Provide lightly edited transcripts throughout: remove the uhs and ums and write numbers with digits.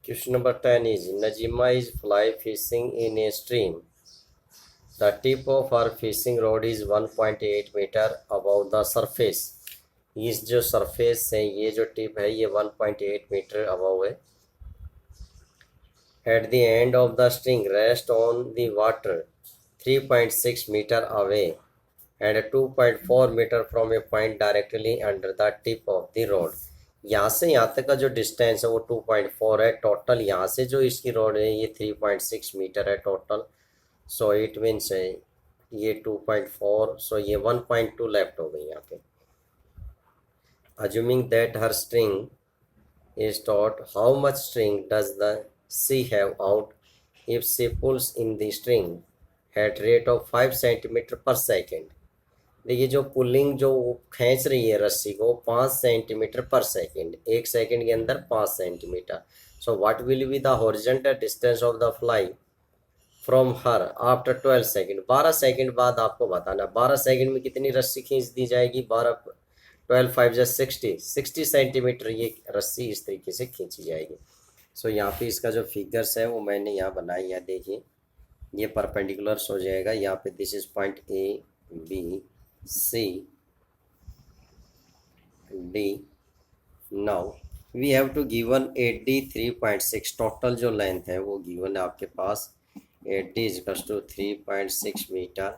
Question number 10 is Najima is fly fishing in a stream. The tip of her fishing rod is 1.8 meter above the surface. इस जो surface है ये जो tip है ये 1.8 metre above है. At the end of the string rest on the water 3.6 meter away and 2.4 meter from a point directly under the tip of the rod. यहाँ से यहाँ तक का जो डिस्टेंस है वो 2.4 है टोटल. यहाँ से जो इसकी रोड है ये 3.6 मीटर है टोटल. सो इट मीन्स है ये 2.4. सो ये 1.2 लेफ्ट हो गई यहाँ पे. Assuming that her string is taut, how much string does the she have out if she pulls in the string at rate of 5 centimetre per second. देखिए जो pulling जो खींच रही है रस्सी को 5 सेंटीमीटर पर सेकेंड, एक सेकेंड के अंदर 5 centimetre. So what will be the horizontal distance of the fly from her after 12 second. 12 second बाद आपको बताना 12 सेकेंड में कितनी रस्सी खींच दी जाएगी. 12 5 जा 60 सेंटीमीटर ये रस्सी इस तरीके से खींची जाएगी. सो यहाँ पे इसका जो फिगर्स है वो मैंने यहाँ बनाई. यहाँ देखिए ये परपेंडिकुलर्स हो जाएगा. यहाँ पे this is point A B C D. Now we have to given 83.6 total जो लेंथ है वो गिवन है आपके पास. 80 is to 3.6 metre.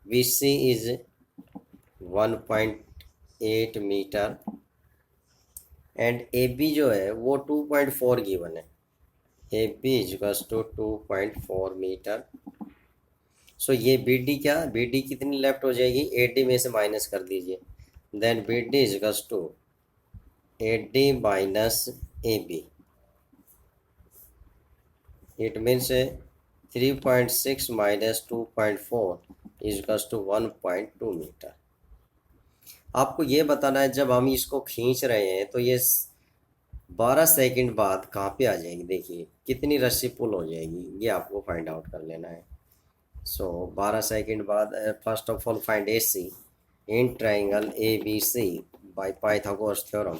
B C is 1.8 metre and A B जो है वो 2.4 गिवन है. A B is to 2.4 metre. So ये बी डी क्या बी डी कितनी लेफ्ट हो जाएगी 80 में से माइनस कर दीजिए. Then B D is to 80 minus A B. It means 3.6 minus 2.4 is to 1.2 metre. आपको ये बताना है जब हम इसको खींच रहे हैं तो ये 12 सेकंड बाद कहाँ पे आ जाएगी. देखिए कितनी रस्सी पुल हो जाएगी ये आपको फाइंड आउट कर लेना है. सो 12 सेकंड बाद first of all find A C in triangle A B C by Pythagoras theorem.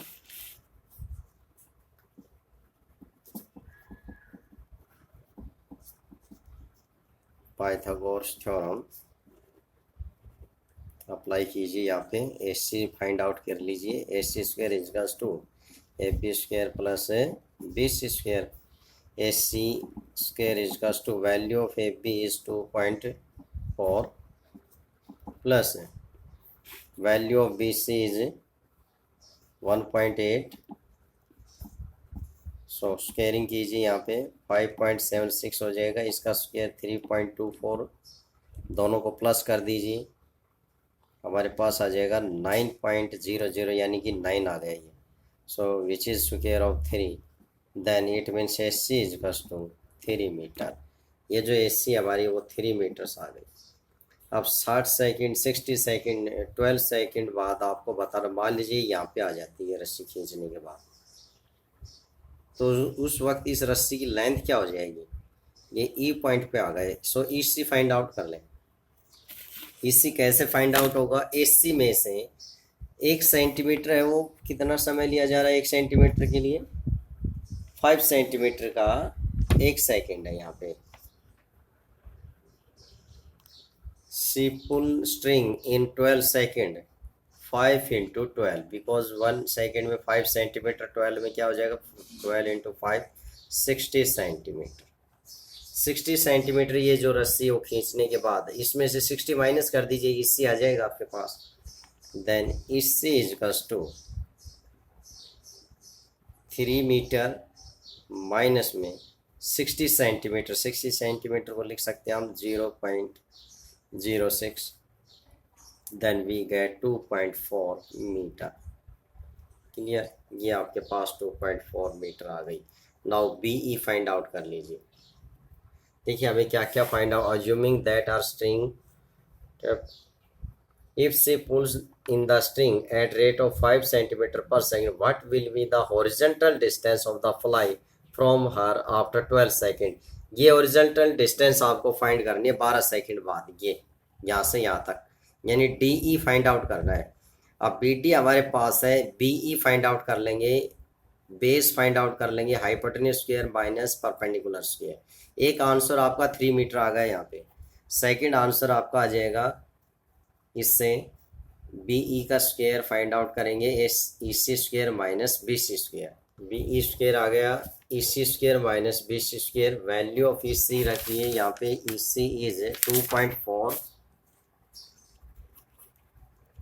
Pythagoras theorem apply कीजिए. यहाँ पे ए सी फाइंड आउट कर लीजिए. A C square equals to A B square plus B C square. A C square equals to value of A B is 2.4 plus value of B C is 1.8. So squaring कीजिए यहाँ पे 5.76 हो जाएगा. इसका square 3.24. दोनों को plus कर दीजिए. हमारे पास आ जाएगा 9.00 यानी कि 9 आ गया ये. So which is square of 3. Then it means S C is to 3 metre. ये जो एस सी हमारी वो 3 मीटर्स आ गई. अब 60 सेकंड 60 सेकंड 12 सेकंड बाद आपको बताना. मान लीजिए यहाँ पे आ जाती है रस्सी खींचने के बाद तो उस वक्त इस रस्सी की लेंथ क्या हो जाएगी. ये ई पॉइंट पे आ गए. सो ई सी फाइंड आउट कर लें. इसी कैसे फाइंड आउट होगा. एसी में से 1 सेंटीमीटर है वो कितना समय लिया जा रहा है 1 सेंटीमीटर के लिए 5 सेंटीमीटर का 1 सेकेंड है. यहाँ पे she pull string in 12 second 5 into 12 because 1 second में 5 सेंटीमीटर 12 में क्या हो जाएगा 12 इंटू 5 60 सेंटीमीटर. 60 सेंटीमीटर ये जो रस्सी वो खींचने के बाद इसमें से 60 माइनस कर दीजिए. इससे आ जाएगा आपके पास. देन इससे इज टू 3 मीटर माइनस में 60 सेंटीमीटर. 60 सेंटीमीटर को लिख सकते हैं हम 0.06. Then we get 2.4 metre. Clear. ये आपके पास 2.4 मीटर आ गई. Now B E find out कर लीजिए. देखिए हमें क्या क्या find out. Assuming that our string if she pulls in the string at rate of 5 centimetre per second what will be the horizontal distance of the fly from her after 12 second. ये horizontal distance आपको find करनी है 12 second बाद. ये यहाँ से यहाँ तक यानी डी ई फाइंड आउट करना है. अब बी डी हमारे पास है. बी ई फाइंड आउट कर लेंगे बेस फाइंड आउट कर लेंगे, hypotenuse square minus perpendicular square. एक आंसर आपका 3 मीटर आ गया यहाँ पे। सेकंड आंसर आपका आ जाएगा, इससे बी ई का स्क्वायर फाइंड आउट करेंगे, S E C square minus B C square. B E square आ गया, E C square minus B C square. Value of E C रखिए यहाँ पे, ई सी इज 2.4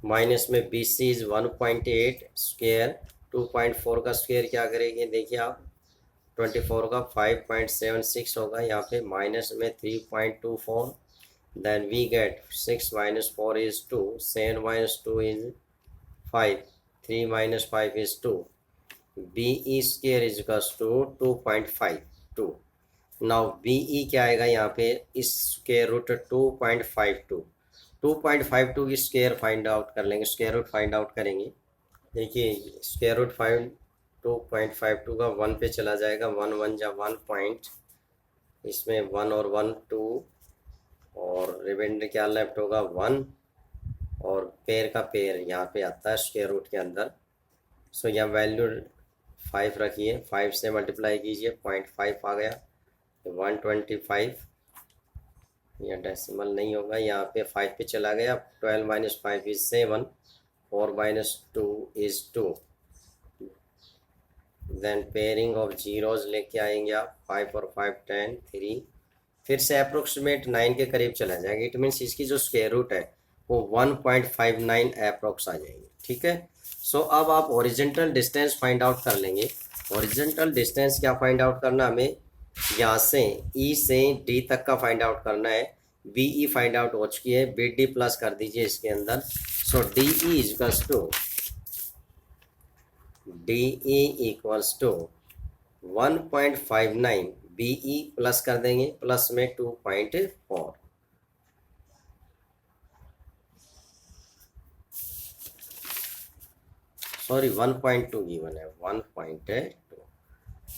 माइनस में B C is 1.8 square. 2.4 का square क्या करेंगे, देखिए आप, 24 का 5.76 होगा यहाँ पे, माइनस में 3.24, then we get 6 minus 4 is 2, 7 minus 2 is 5, 3 minus 5 is 2, BE square is equals to 2.52। now BE क्या आएगा यहाँ पे, इस स्क्वायर रूट 2.52, 2.52 की स्क्वायर फाइंड आउट कर लेंगे, स्क्वायर रूट फाइंड आउट करेंगे। देखिए स्क्वायर रूट 2.52 का 1 पे चला जाएगा, 1 1 जा 1 पॉइंट, इसमें 1 और 1 2, और रिमाइंडर क्या लेफ्ट होगा 1, और पेयर का पेयर यहाँ पे आता है स्क्वायर रूट के अंदर। सो यहाँ वैल्यू 5 रखिए, 5 से मल्टीप्लाई कीजिए, 0.5 आ गया, 125। यह डेसिमल नहीं होगा, यहाँ पे 5 पे चला गया। 12 minus 5 is 7, 4 minus 2 is 2। Then pairing of zeros लेके आएंगे आप, 5 और 5 10 3, फिर से अप्रोक्सीमेट 9 के करीब चला जाएगा। इट मीन्स इसकी जो स्क्वायर रूट है वो 1.59 अप्रोक्स आ जाएगी, ठीक है। सो अब आप ओरिजेंटल डिस्टेंस फाइंड आउट कर लेंगे। ओरिजेंटल डिस्टेंस क्या फाइंड आउट करना, हमें यहाँ से ई से डी तक का फाइंड आउट करना है। बी ई फाइंड आउट हो चुकी है, बी डी प्लस कर दीजिए इसके अंदर। So D E equals to, D E equals to 1.59, B E plus कर देंगे, प्लस में 2.4, सॉरी 1.2 गिवन है, 1.2,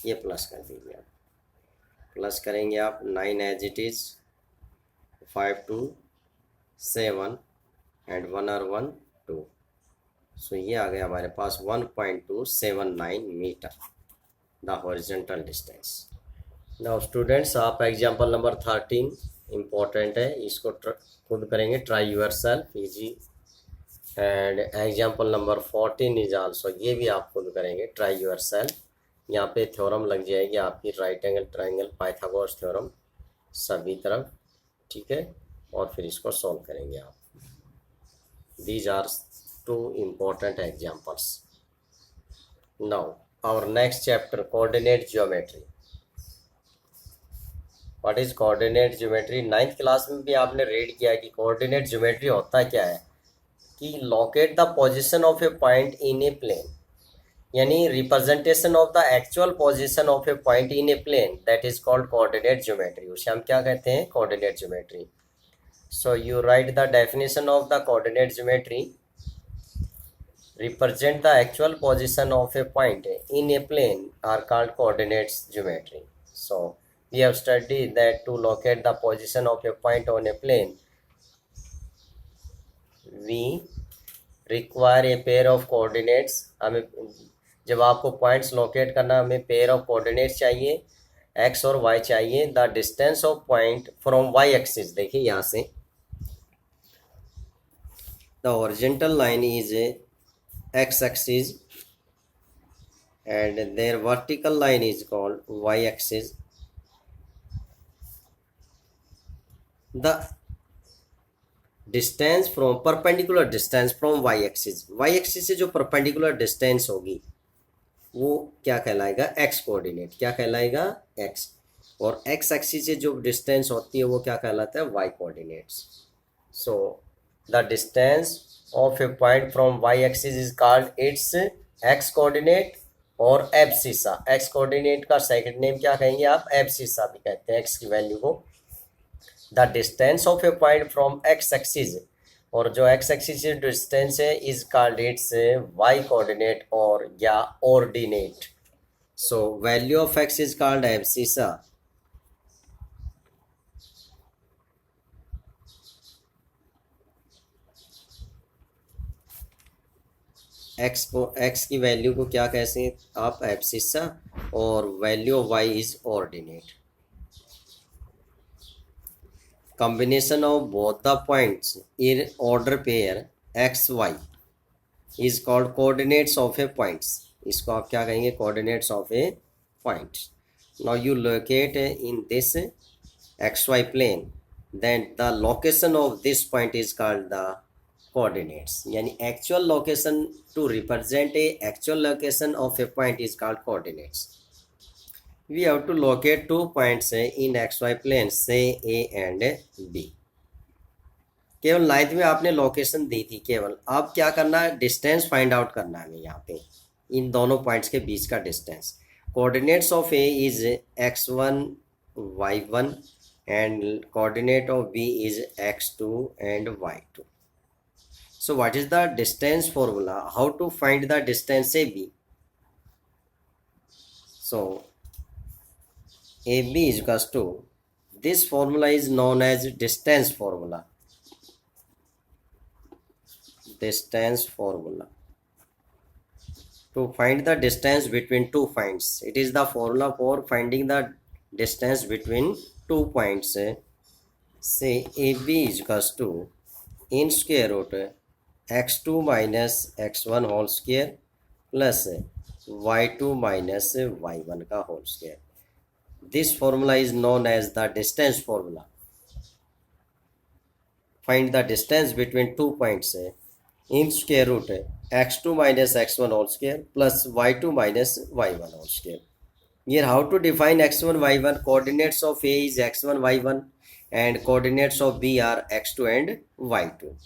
ये प्लस कर दीजिए आप। प्लस करेंगे आप 9 एज इट इज, 5 2 7 एंड 1 और 1 2। सो ये आ गया हमारे पास 1.279 metre the horizontal distance. Now students, आप एग्जाम्पल नंबर 13 इम्पोर्टेंट है, इसको खुद करेंगे, try yourself easy. And example number 14 is also, ये भी आप खुद करेंगे, ट्राई यूर सेल्फ। यहाँ पे थ्योरम लग जाएगी आपकी, right angle triangle Pythagoras theorem सभी तरफ, ठीक है। और फिर इसको सॉल्व करेंगे आप। These are 2 important examples. Now our next chapter, coordinate geometry. What is coordinate geometry? 9th class में भी आपने रीड किया कि coordinate geometry होता क्या है, कि locate the position of a point in a plane, यानी representation of the actual position of a point in a plane, that is called coordinate geometry. उसे हम क्या कहते हैं, coordinate geometry. So you write the definition of the coordinate geometry. Represent the actual position of a point in a plane are called coordinates geometry. So we have studied that to locate the position of a point on a plane, we require a pair of coordinates. हमें जब आपको points locate करना, हमें pair of coordinates चाहिए, X और Y चाहिए। The distance of point from Y axis, देखिए यहाँ से the horizontal line is x-axis and their vertical line is called y-axis. The distance from perpendicular distance from y-axis, y-axis से जो perpendicular distance होगी वो क्या कहलाएगा, x कोऑर्डिनेट, क्या कहलाएगा x, और x-axis से जो distance होती है वो क्या कहलाता है, y coordinates. So the distance of a point from y-axis is called its x coordinate और एब्सिसा। x कोऑर्डिनेट का सेकंड नेम क्या कहेंगे आप, एब्सिसा भी कहते हैं x की वैल्यू को। The distance of a point from x axis, और जो x एक्सिस से डिस्टेंस है is called its y coordinate और या ordinate. So value of x is called abscissa. X की वैल्यू को क्या कैसे आप एब्सिस्सा और value of Y is ordinate. Combination of both the points in order pair X Y is called coordinates of a points. इसको आप क्या कहेंगे, coordinates of a point. Now you locate in this X Y plane, then the location of this point is called the coordinates, यानी actual location to represent a actual location of a point is called coordinates. We have to locate 2 points in xy plane, say A and B. केवल ninth में आपने location दी थी, केवल अब क्या करना है, डिस्टेंस फाइंड आउट करना है हमें यहाँ पे इन दोनों पॉइंट्स के बीच का distance. Coordinates of A is x1 y1 and coordinate of b is x2 and y2. So what is the distance formula? How to find the distance AB? So AB is equals to, this formula is known as distance formula. Distance formula. To find the distance between 2 points. It is the formula for finding the distance between 2 points. Say AB is equals to in square root x2 minus x1 whole square plus y2 minus y1 का whole square. This formula is known as the distance formula. Find the distance between 2 points in square root x2 minus x1 whole square plus y2 minus y1 whole square. Here how to define x1 y1? Coordinates of A is x1 y1 and coordinates of B are x2 and y2.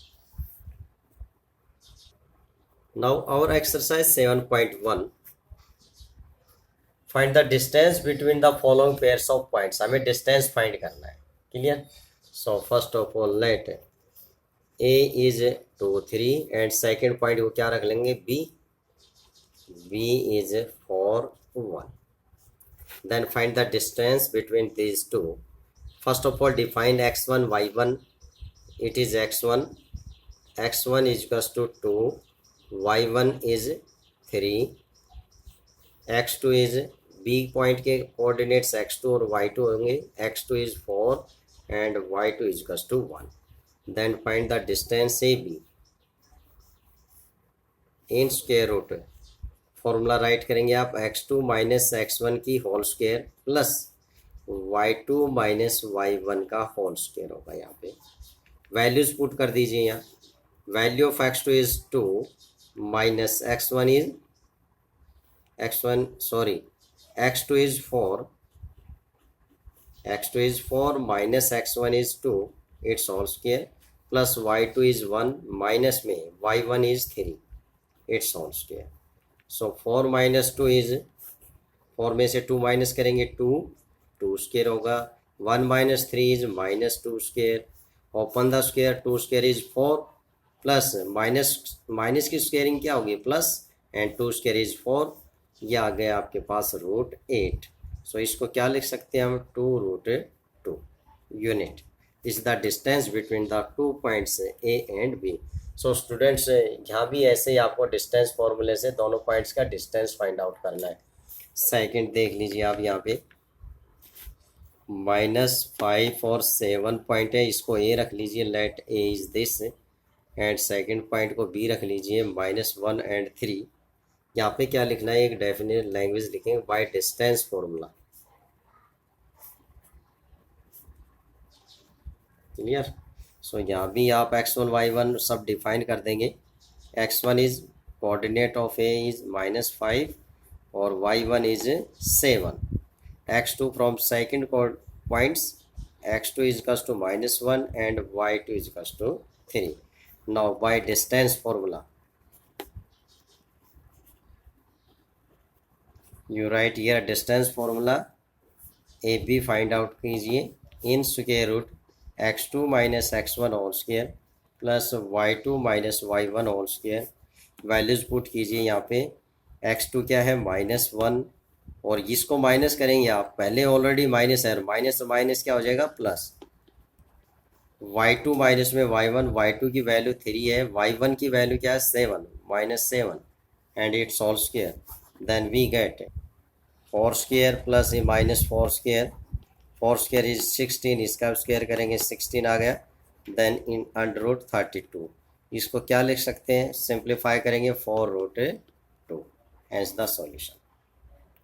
Now our exercise 7.1, find the distance between the following pairs of points. हमें distance find करना है, clear? So first of all let A is 2 3 and second point को क्या रख लेंगे, B is 4 1. Then find the distance between these two. First of all define x1 y1. It is x1 is equals to 2, y1 is 3, x2 is B point के coordinates x2 और y2 होंगे, x2 is 4 and y2 is equals to 1. Then find the distance AB in square root. Formula right करेंगे आप, x2 minus x1 की whole square plus y2 minus y1 का whole square होगा। यहाँ पे values put कर दीजिए। यहाँ value of x2 is 2 minus x1 is x2 is 4 minus x1 is 2 its whole square plus y2 is 1 minus में y1 is 3 its whole square. So 4 minus 2 is 4 में से 2 minus करेंगे 2 स्क्वायर होगा, 1 minus 3 is minus 2 square, open the square, 2 square is 4 plus minus की squaring क्या होगी plus and 2 square is 4, ये आ गया आपके पास √8. सो इसको क्या लिख सकते हैं हम, 2√2 unit is the distance between the 2 points A and B. So students यहाँ भी ऐसे ही आपको डिस्टेंस फॉर्मूले से दोनों पॉइंट्स का डिस्टेंस फाइंड आउट करना है. सेकंड देख लीजिए आप, यहाँ पे -5 और 7 पॉइंट है, इसको ए रख लीजिए, let A is this, and second point को बी रख लीजिए -1 एंड 3. यहाँ पे क्या लिखना है, एक डेफिनेट लैंग्वेज लिखेंगे बाय डिस्टेंस फॉर्मूला. क्लियर? सो यहाँ भी आप x1 y1 सब डिफाइन कर देंगे. x1 is coordinate of A is -5 और y1 is 7. x2 from second points, x2 is equals to -1 and y2 is equals to 3. Now by distance formula you write here distance formula. AB find out कीजिए in square root x2 minus x1 whole square plus y2 minus y1 whole square. Values put कीजिए यहाँ पे. x2 क्या है -1 और इसको minus करेंगे आप, पहले ऑलरेडी माइनस है, माइनस माइनस क्या हो जाएगा प्लस. y2 माइनस में y1, y2 की वैल्यू 3 है, y1 की वैल्यू क्या है 7 -7 and its whole square, then we get 4 square plus a minus 4 square. 4 square is 16, इसका स्क्वायर करेंगे 16 आ गया, देन इन अंडर रूट 32। इसको क्या लिख सकते हैं, सिंप्लीफाई करेंगे 4 रूट 2, हेंस द सॉल्यूशन।